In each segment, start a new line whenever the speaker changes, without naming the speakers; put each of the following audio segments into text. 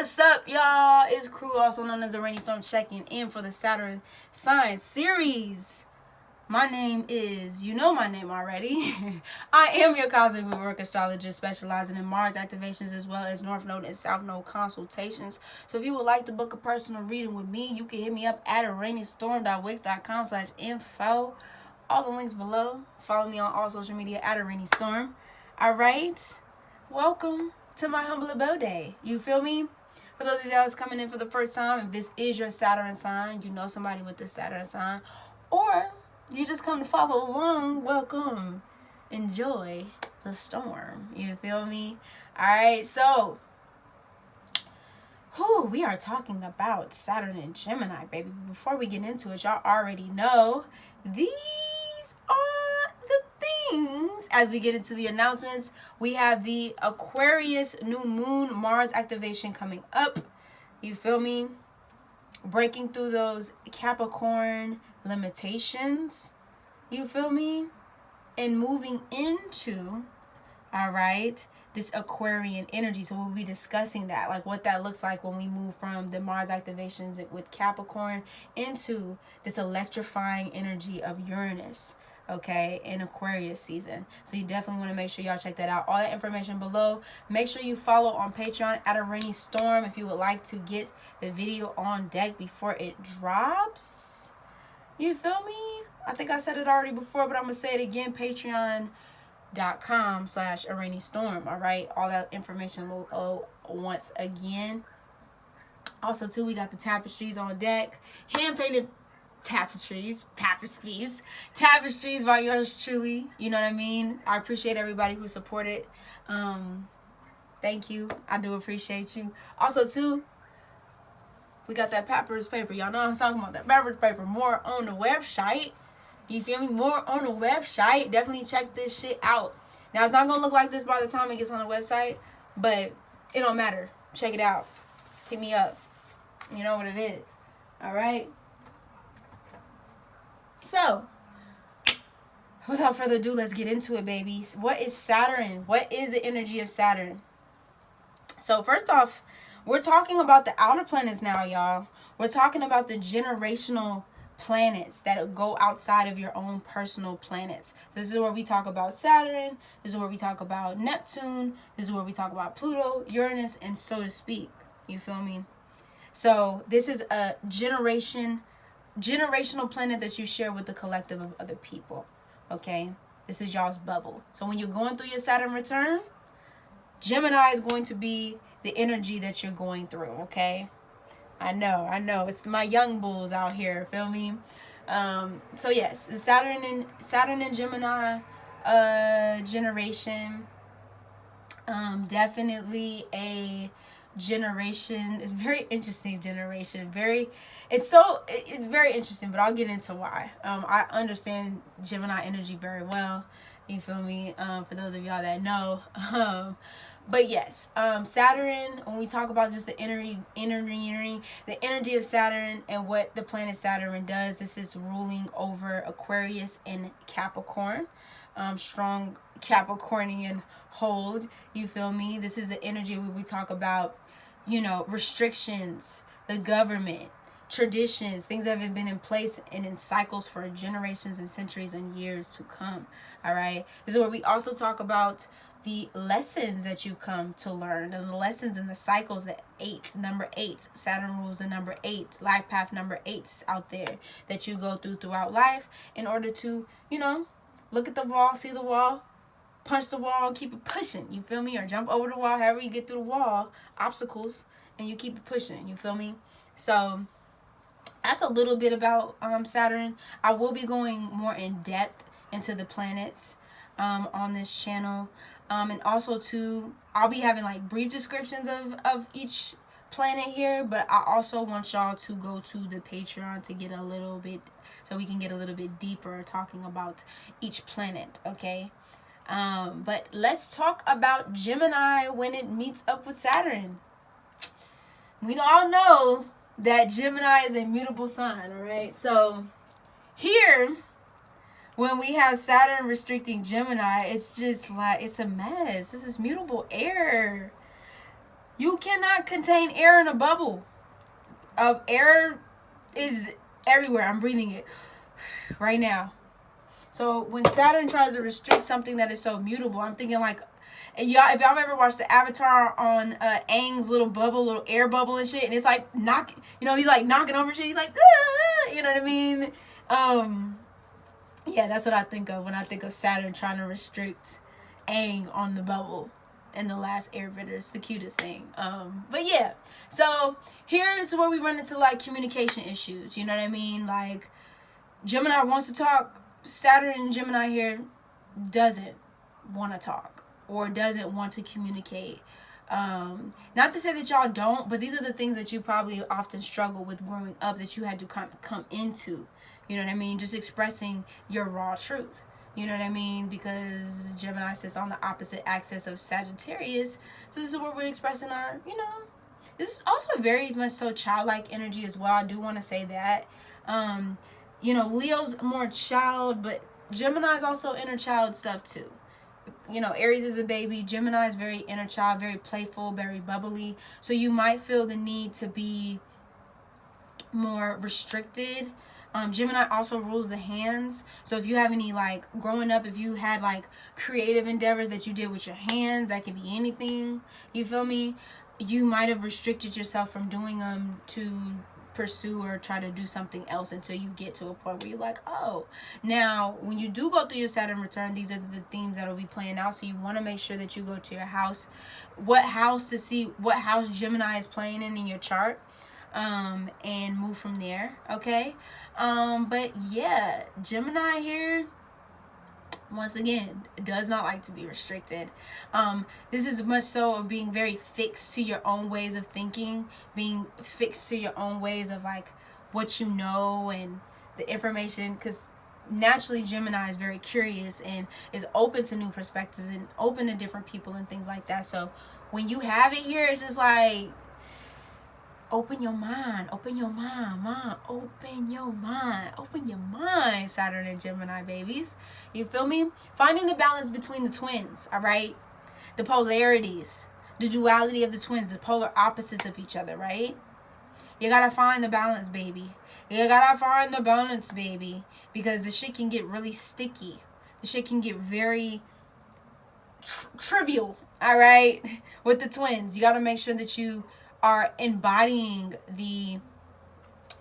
What's up, y'all? It's Crew, also known as a Rainy Storm, checking in for the Saturn Sign series. My name is, you know my name already. I am your Cosmic Rootwork astrologist, specializing in Mars activations as well as North Node and South Node consultations. So if you would like to book a personal reading with me, you can hit me up at rainystorm.wix.com/info. All the links below. Follow me on all social media at rainystorm. All right. Welcome to my humble abode. You feel me? For those of you that's coming in for the first time, if this is your Saturn sign, you know somebody with this Saturn sign, or you just come to follow along, welcome. Enjoy the storm. You feel me? All right, so we are talking about Saturn and Gemini, baby. Before we get into it, y'all already know these are the things. As we get into the announcements, we have the Aquarius new moon Mars activation coming up. You feel me? Breaking through those Capricorn limitations. You feel me? And moving into, all right, this Aquarian energy. So we'll be discussing that, like what that looks like when we move from the Mars activations with Capricorn into this electrifying energy of Uranus, okay, in Aquarius season. So you definitely want to make sure y'all check that out. All that information below. Make sure you follow on Patreon at a Rainy Storm if you would like to get the video on deck before it drops. You feel me? I think I said it already before, but I'm gonna say it again. Patreon.com/arainystorm. All right, all that information below once again. Also too, we got the tapestries on deck, hand painted tapestries by yours truly. You know what I mean? I appreciate everybody who supported. Thank you. I do appreciate you. Also too, we got that Papyrus paper. Y'all know I'm talking about that Papyrus paper. More on the website. You feel me? More on the website. Definitely check this shit out. Now, it's not going to look like this by the time it gets on the website, but it don't matter. Check it out. Hit me up. You know what it is. All right? So, without further ado, let's get into it, babies. What is Saturn? What is the energy of Saturn? So, first off, we're talking about the outer planets now, y'all. We're talking about the generational planets that go outside of your own personal planets. This is where we talk about Saturn. This is where we talk about Neptune. This is where we talk about Pluto, Uranus, and so to speak. You feel me? So this is a generational planet that you share with the collective of other people. Okay? This is y'all's bubble. So when you're going through your Saturn return, Gemini is going to be the energy that you're going through. Okay? I know. It's my young bulls out here. Feel me? So yes, the Saturn and Gemini generation. Definitely a generation. It's very interesting generation. It's very interesting, but I'll get into why. I understand Gemini energy very well. You feel me? For those of y'all that know. But yes, Saturn, when we talk about just the energy of Saturn and what the planet Saturn does, this is ruling over Aquarius and Capricorn. Strong Capricornian hold, you feel me? This is the energy where we talk about, restrictions, the government, traditions, things that have been in place and in cycles for generations and centuries and years to come. All right. This is where we also talk about the lessons that you come to learn, and the lessons and the cycles that number 8, Saturn rules the number 8, life path number 8 out there that you go throughout life in order to, look at the wall, see the wall, punch the wall, and keep it pushing. You feel me? Or jump over the wall, however you get through the wall, obstacles, and you keep it pushing. You feel me? So that's a little bit about Saturn. I will be going more in depth into the planets on this channel. And also too, I'll be having like brief descriptions of each planet here, but I also want y'all to go to the Patreon to get a little bit, so we can get a little bit deeper talking about each planet, okay? But let's talk about Gemini when it meets up with Saturn. We all know that Gemini is a mutable sign, all right? So here, when we have Saturn restricting Gemini, it's just like, it's a mess. This is mutable air. You cannot contain air in a bubble. Air is everywhere. I'm breathing it right now. So when Saturn tries to restrict something that is so mutable, I'm thinking like, and y'all, if y'all ever watched the Avatar on Aang's little bubble, little air bubble and shit, and it's like he's like knocking over shit. He's like, you know what I mean? Yeah, that's what I think of when I think of Saturn trying to restrict Aang on the bubble in the last Airbender. It's the cutest thing. But yeah, so here's where we run into like communication issues. You know what I mean? Like Gemini wants to talk. Saturn and Gemini here doesn't want to talk or doesn't want to communicate. Not to say that y'all don't, but these are the things that you probably often struggle with growing up that you had to kind of come into. You know what I mean? Just expressing your raw truth. You know what I mean? Because Gemini sits on the opposite axis of Sagittarius. So this is where we're expressing our, this is also very much so childlike energy as well. I do want to say that. Leo's more child, but Gemini's also inner child stuff too. Aries is a baby. Gemini is very inner child, very playful, very bubbly. So you might feel the need to be more restricted. Gemini also rules the hands. So if you have any, like, growing up, if you had, like, creative endeavors that you did with your hands, that could be anything, you feel me? You might have restricted yourself from doing them to pursue or try to do something else until you get to a point where you're like, oh. Now, when you do go through your Saturn return, these are the themes that will be playing out. So you want to make sure that you go to your house. To see what house Gemini is playing in your chart. And move from there, okay? But yeah, Gemini here, once again, does not like to be restricted. This is much so of being very fixed to your own ways of thinking, being fixed to your own ways of like what you know and the information, because naturally Gemini is very curious and is open to new perspectives and open to different people and things like that. So when you have it here, it's just like, open your mind, open your mind, Saturn and Gemini babies. You feel me? Finding the balance between the twins, all right? The polarities, the duality of the twins, the polar opposites of each other, right? You gotta find the balance, baby. Because the shit can get really sticky. The shit can get very trivial, all right? With the twins, you gotta make sure that you are embodying the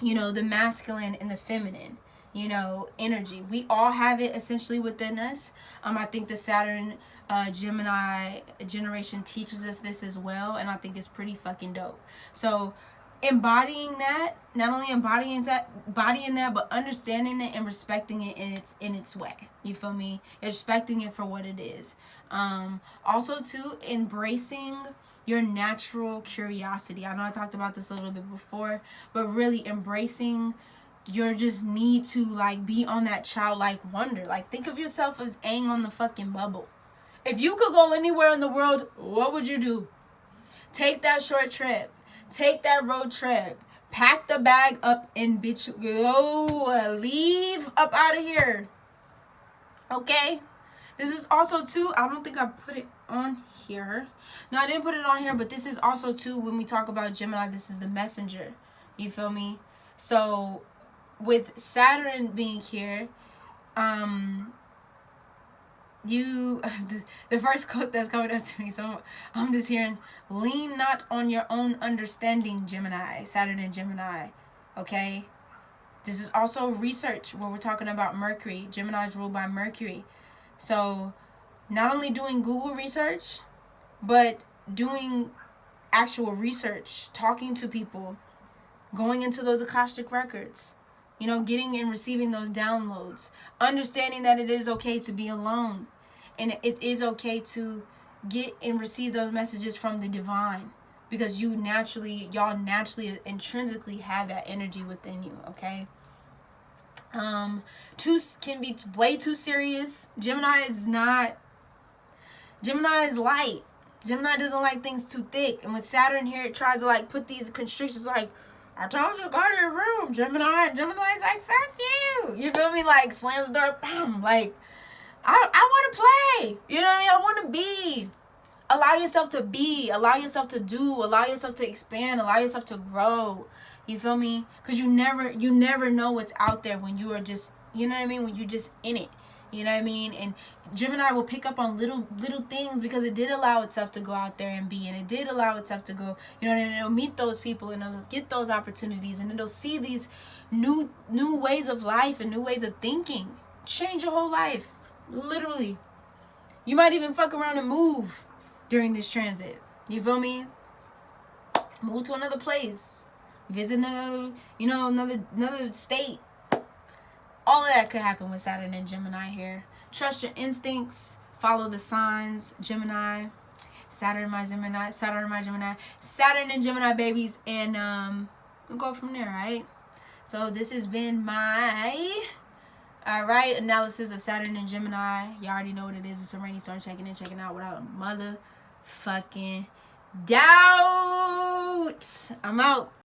masculine and the feminine, energy. We all have it essentially within us. I think the Saturn Gemini generation teaches us this as well, and I think it's pretty fucking dope. So embodying that, not only embodying that, but understanding it and respecting it in its way. You feel me? Respecting it for what it is. Also too, embracing your natural curiosity. I know I talked about this a little bit before, but really embracing your just need to like be on that childlike wonder. Like think of yourself as Aang on the fucking bubble. If you could go anywhere in the world, what would you do? Take that short trip. Take that road trip. Pack the bag up and bitch go. Leave up out of here. Okay? This is also too, I don't think I put it on here. No, I didn't put it on here, but this is also too, when we talk about Gemini, this is the messenger. You feel me? So with Saturn being here, the first quote that's coming up to me, so I'm just hearing, lean not on your own understanding, Gemini, Saturn and Gemini, okay? This is also research where we're talking about Mercury. Gemini is ruled by Mercury. So not only doing Google research, but doing actual research, talking to people, going into those Akashic records, getting and receiving those downloads, understanding that it is okay to be alone, and it is okay to get and receive those messages from the divine, because y'all naturally intrinsically have that energy within you, okay? Can be way too serious. Gemini is light. Gemini doesn't like things too thick. And with Saturn here, it tries to like put these constrictions like, I told you to go to your room, Gemini. And Gemini's like, fuck you. You feel me? Like slams the door, bam. Like, I want to play. You know what I mean? I want to be Allow yourself to be, allow yourself to do, allow yourself to expand, allow yourself to grow. You feel me? Because you never know what's out there when you are just, you know what I mean, when you're just in it. You know what I mean? And Gemini will pick up on little things because it did allow itself to go out there and be, and it did allow itself to go, you know, and it'll meet those people and it'll get those opportunities, and it'll see these new ways of life and new ways of thinking. Change your whole life. Literally. You might even fuck around and move during this transit. You feel me? Move to another place. Visit another state. All of that could happen with Saturn and Gemini here. Trust your instincts. Follow the signs. Gemini. Saturn and Gemini babies. And we'll go from there, right? So this has been my analysis of Saturn and Gemini. You already know what it is. It's a rainy star checking in, checking out without a motherfucking doubt. I'm out.